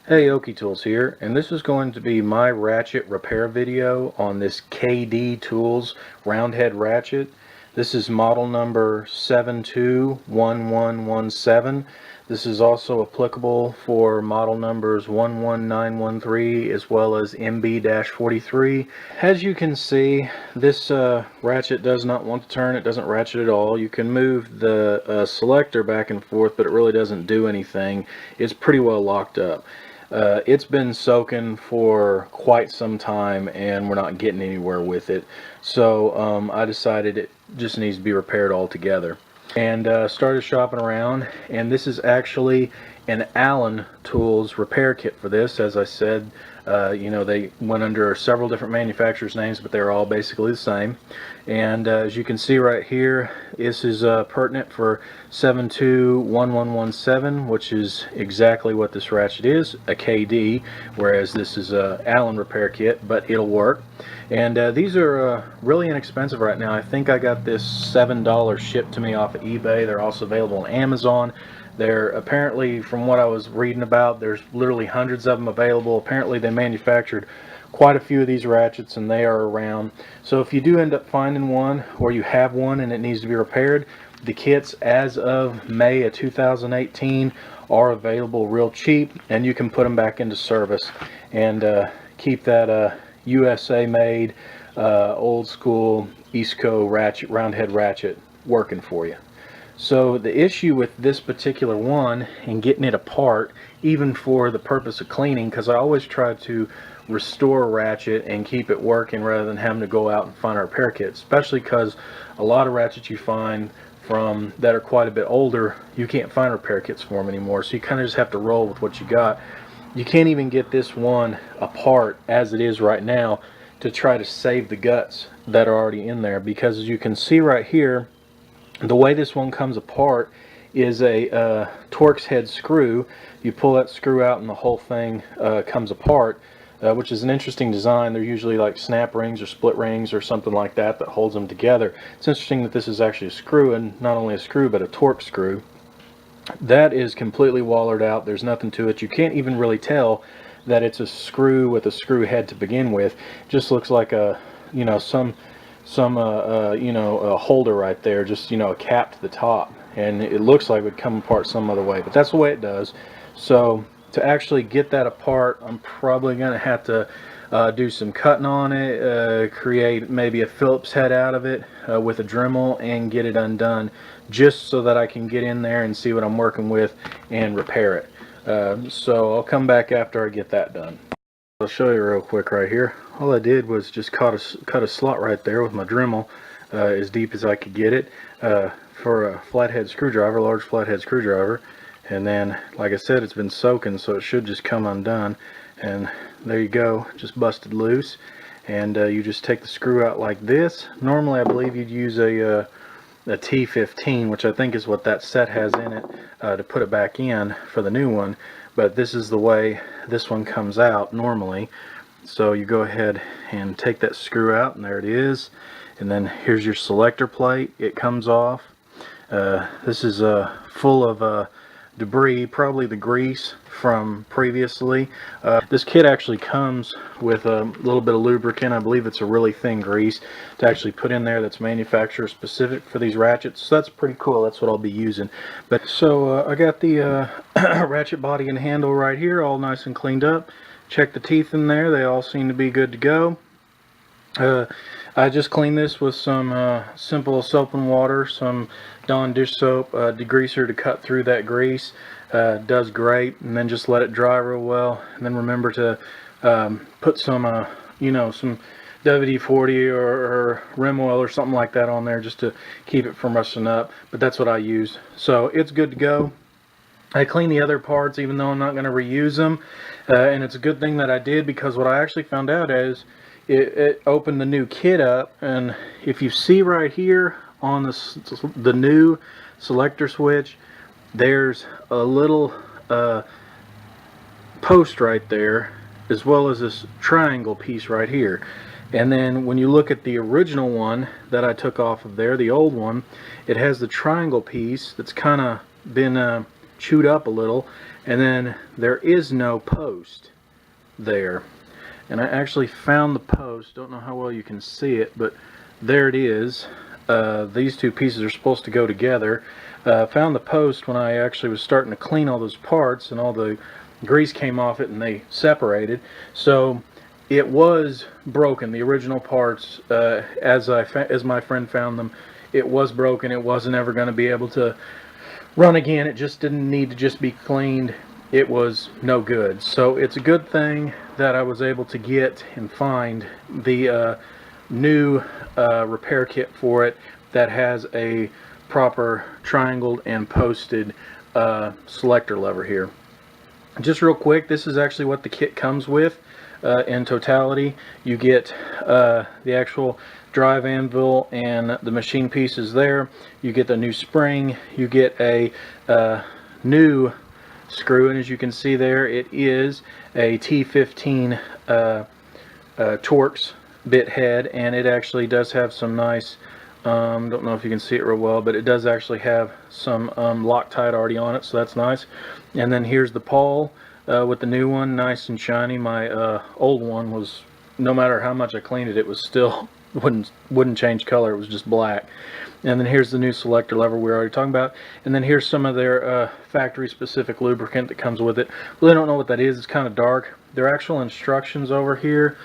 Hey, OkieTools here, and this is going to be my ratchet repair video on this KD Tools roundhead ratchet. This is model number 721117. This is also applicable for model numbers 11913 as well as MB-43. As you can see, this ratchet does not want to turn. It doesn't ratchet at all. You can move the selector back and forth, but it really doesn't do anything. It's pretty well locked up. It's been soaking for quite some time and we're not getting anywhere with it, so I decided it just needs to be repaired altogether, and started shopping around, and this is actually an Allen Tools repair kit for this. As I said, you know, they went under several different manufacturers' names, but they're all basically the same. And as you can see right here, this is pertinent for 721117, which is exactly what this ratchet is, a KD, whereas this is a Allen repair kit, but it'll work. And these are really inexpensive right now. I think I got this $7 shipped to me off of eBay. They're also available on Amazon. They're apparently, from what I was reading about, there's literally hundreds of them available. Apparently they manufactured quite a few of these ratchets and they are around. So if you do end up finding one, or you have one and it needs to be repaired, the kits as of May of 2018 are available real cheap, and you can put them back into service and keep that USA made old school East Coast ratchet, roundhead ratchet working for you. So the issue with this particular one and getting it apart, even for the purpose of cleaning, because I always try to restore a ratchet and keep it working rather than having to go out and find a repair kit, especially because a lot of ratchets you find from that are quite a bit older, you can't find repair kits for them anymore, so you kind of just have to roll with what you got. You can't even get this one apart as it is right now to try to save the guts that are already in there, because as you can see right here, the way this one comes apart is a Torx head screw. You pull that screw out and the whole thing comes apart, which is an interesting design. They're usually like snap rings or split rings or something like that that holds them together. It's interesting that this is actually a screw, and not only a screw but a Torx screw. That is completely wallered out. There's nothing to it. You can't even really tell that it's a screw with a screw head to begin with. It just looks like a, you know, some you know, a holder right there, just, you know, a cap to the top, and it looks like it would come apart some other way, but that's the way it does. So to actually get that apart, I'm probably gonna have to do some cutting on it, create maybe a Phillips head out of it with a Dremel, and get it undone, just so that I can get in there and see what I'm working with and repair it. So I'll come back after I get that done. I'll show you real quick right here. All I did was just cut a slot right there with my Dremel, as deep as I could get it, for a flathead screwdriver, large flathead screwdriver. And then, like I said, it's been soaking, so it should just come undone. And there you go, just busted loose. And you just take the screw out like this. Normally, I believe you'd use a T15, which I think is what that set has in it, to put it back in for the new one. But this is the way this one comes out normally. So you go ahead and take that screw out, and there it is. And then here's your selector plate. It comes off. This is full of debris, probably the grease from previously. This kit actually comes with a little bit of lubricant. I believe it's a really thin grease to actually put in there that's manufacturer specific for these ratchets, so that's pretty cool. That's what I'll be using. But so I got the ratchet body and handle right here all nice and cleaned up. Check the teeth in there, they all seem to be good to go. I just cleaned this with some simple soap and water, some Dawn dish soap degreaser to cut through that grease. Does great. And then just let it dry real well, and then remember to put some you know, some WD-40 or rim oil or something like that on there, just to keep it from rusting up. But that's what I use, so it's good to go. I clean the other parts even though I'm not going to reuse them, and it's a good thing that I did, because what I actually found out is it opened the new kit up, and if you see right here on the new selector switch, there's a little post right there, as well as this triangle piece right here. And then when you look at the original one that I took off of there, the old one, it has the triangle piece that's kind of been chewed up a little, and then there is no post there. And I actually found the post. Don't know how well you can see it, but there it is. These two pieces are supposed to go together. Found the post when I actually was starting to clean all those parts, and all the grease came off it and they separated. So it was broken. The original parts, as my friend found them, it was broken. It wasn't ever going to be able to run again. It just didn't need to just be cleaned. It was no good. So it's a good thing that I was able to get and find the new repair kit for it that has a proper triangled and posted selector lever here. Just real quick, this is actually what the kit comes with in totality. You get the actual drive anvil and the machine pieces there. You get the new spring. You get a new screw, and as you can see there, it is a T15 Torx bit head, and it actually does have some nice, don't know if you can see it real well, but it does actually have some Loctite already on it, so that's nice. And then here's the pawl with the new one, nice and shiny. My old one was, no matter how much I cleaned it, it was still wouldn't change color. It was just black. And then here's the new selector lever we were already talking about. And then here's some of their factory specific lubricant that comes with it. Really don't know what that is. It's kind of dark. Their actual instructions over here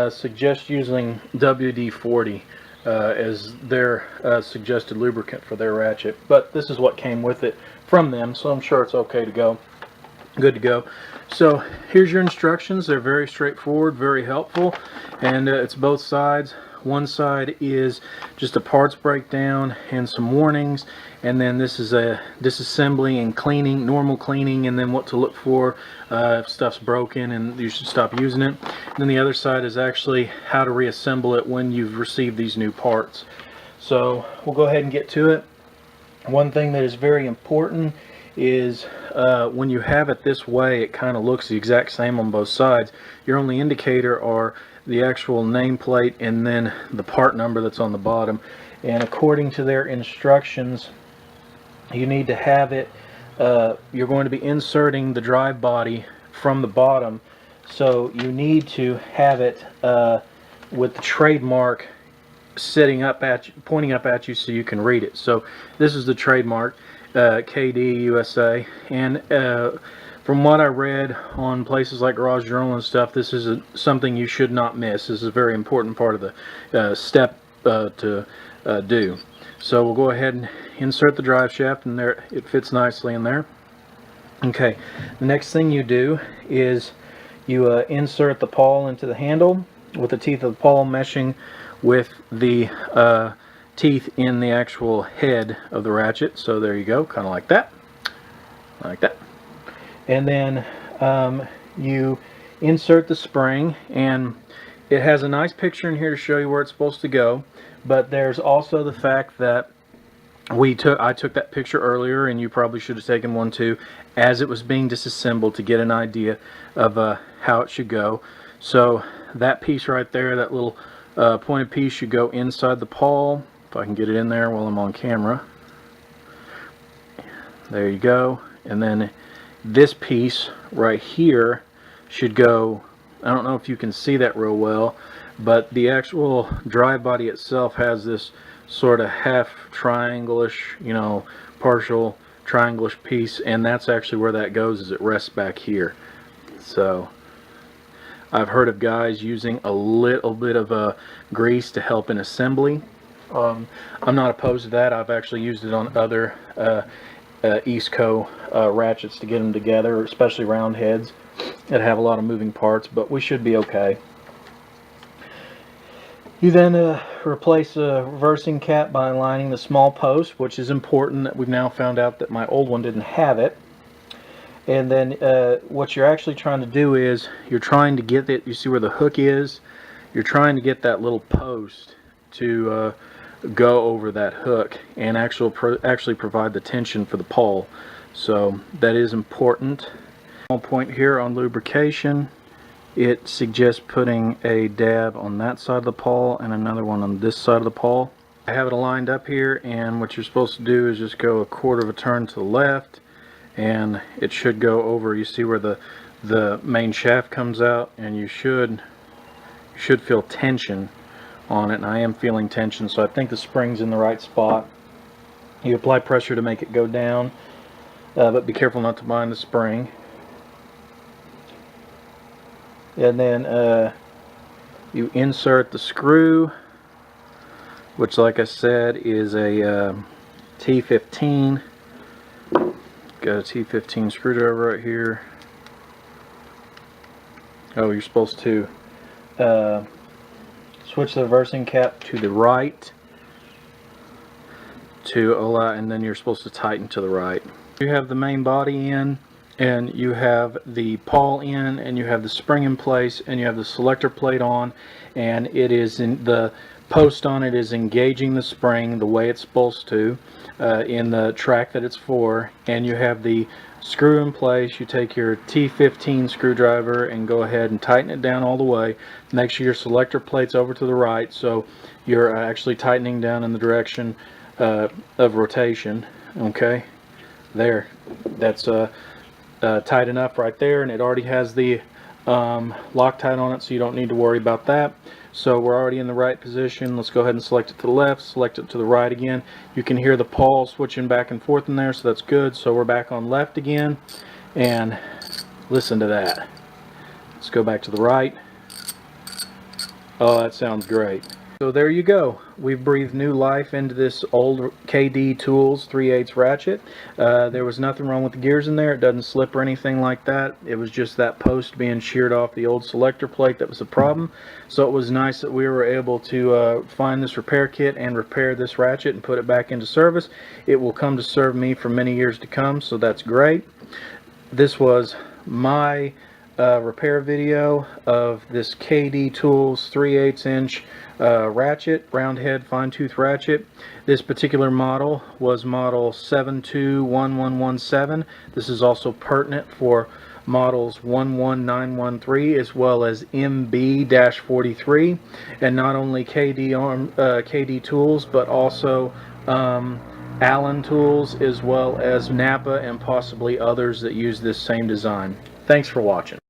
suggest using WD-40 as their suggested lubricant for their Ratchet. But this is what came with it from them, so I'm sure it's okay to go. Good to go. So here's your instructions. They're very straightforward, very helpful, and it's both sides. One side is just a parts breakdown and some warnings, and then this is a disassembly and cleaning, normal cleaning, and then what to look for if stuff's broken and you should stop using it. And then the other side is actually how to reassemble it when you've received these new parts. So we'll go ahead and get to it. One thing that is very important is when you have it this way, it kind of looks the exact same on both sides. Your only indicator are the actual nameplate and then the part number that's on the bottom. And according to their instructions, you need to have it, you're going to be inserting the drive body from the bottom, so you need to have it with the trademark sitting up at you, pointing up at you, so you can read it. So this is the trademark, KD USA, and from what I read on places like Garage Journal and stuff, this is something you should not miss. This is a very important part of the step to do. So we'll go ahead and insert the drive shaft, and there it fits nicely in there. Okay, the next thing you do is you insert the pawl into the handle with the teeth of the pawl meshing with the teeth in the actual head of the ratchet. So there you go, kind of like that, like that. And then you insert the spring, and it has a nice picture in here to show you where it's supposed to go. But there's also the fact that I took that picture earlier, and you probably should have taken one too, as it was being disassembled, to get an idea of how it should go. So that piece right there, that little pointed piece, should go inside the pawl. If I can get it in there while I'm on camera. There you go. And then this piece right here should go, I don't know if you can see that real well, but the actual drive body itself has this sort of half triangle-ish, you know, partial triangle-ish piece, and that's actually where that goes, is it rests back here. So I've heard of guys using a little bit of grease to help in assembly. I'm not opposed to that. I've actually used it on other Eastco ratchets to get them together, especially round heads that have a lot of moving parts, but we should be okay. You then replace a reversing cap by aligning the small post, which is important. That we've now found out that my old one didn't have it. And then what you're actually trying to do is you're trying to get it, you see where the hook is? You're trying to get that little post to go over that hook and actually provide the tension for the pawl. So that is important. Point here on lubrication, it suggests putting a dab on that side of the pawl and another one on this side of the pawl. I have it aligned up here, and what you're supposed to do is just go a quarter of a turn to the left and it should go over. You see where the main shaft comes out, and you should feel tension on it, and I am feeling tension, so I think the spring's in the right spot. You apply pressure to make it go down, but be careful not to bind the spring. And then you insert the screw, which, like I said, is a T15. Got a T15 screwdriver right here. Oh, you're supposed to switch the reversing cap to the right to allow, and then you're supposed to tighten to the right. You have the main body in, and you have the pawl in, and you have the spring in place, and you have the selector plate on, and it is in the post on it is engaging the spring the way it's supposed to in the track that it's for, and you have the screw in place. You take your T15 screwdriver and go ahead and tighten it down all the way. Make sure your selector plate's over to the right, so you're actually tightening down in the direction of rotation. Okay, there, that's tight enough right there, and it already has the Loctite on it, so you don't need to worry about that. So we're already in the right position. Let's go ahead and select it to the left, select it to the right again. You can hear the pawl switching back and forth in there, so that's good. So we're back on left again, and listen to that. Let's go back to the right. Oh, that sounds great. So there you go. We've breathed new life into this old KD Tools 3/8 ratchet. There was nothing wrong with the gears in there. It doesn't slip or anything like that. It was just that post being sheared off the old selector plate that was the problem. So it was nice that we were able to find this repair kit and repair this ratchet and put it back into service. It will come to serve me for many years to come, so that's great. This was my repair video of this KD Tools 3/8 inch ratchet, round head fine tooth ratchet. This particular model was model 721117. This is also pertinent for models 11913 as well as MB-43, and not only KD Tools, but also Allen Tools, as well as NAPA and possibly others that use this same design. Thanks for watching.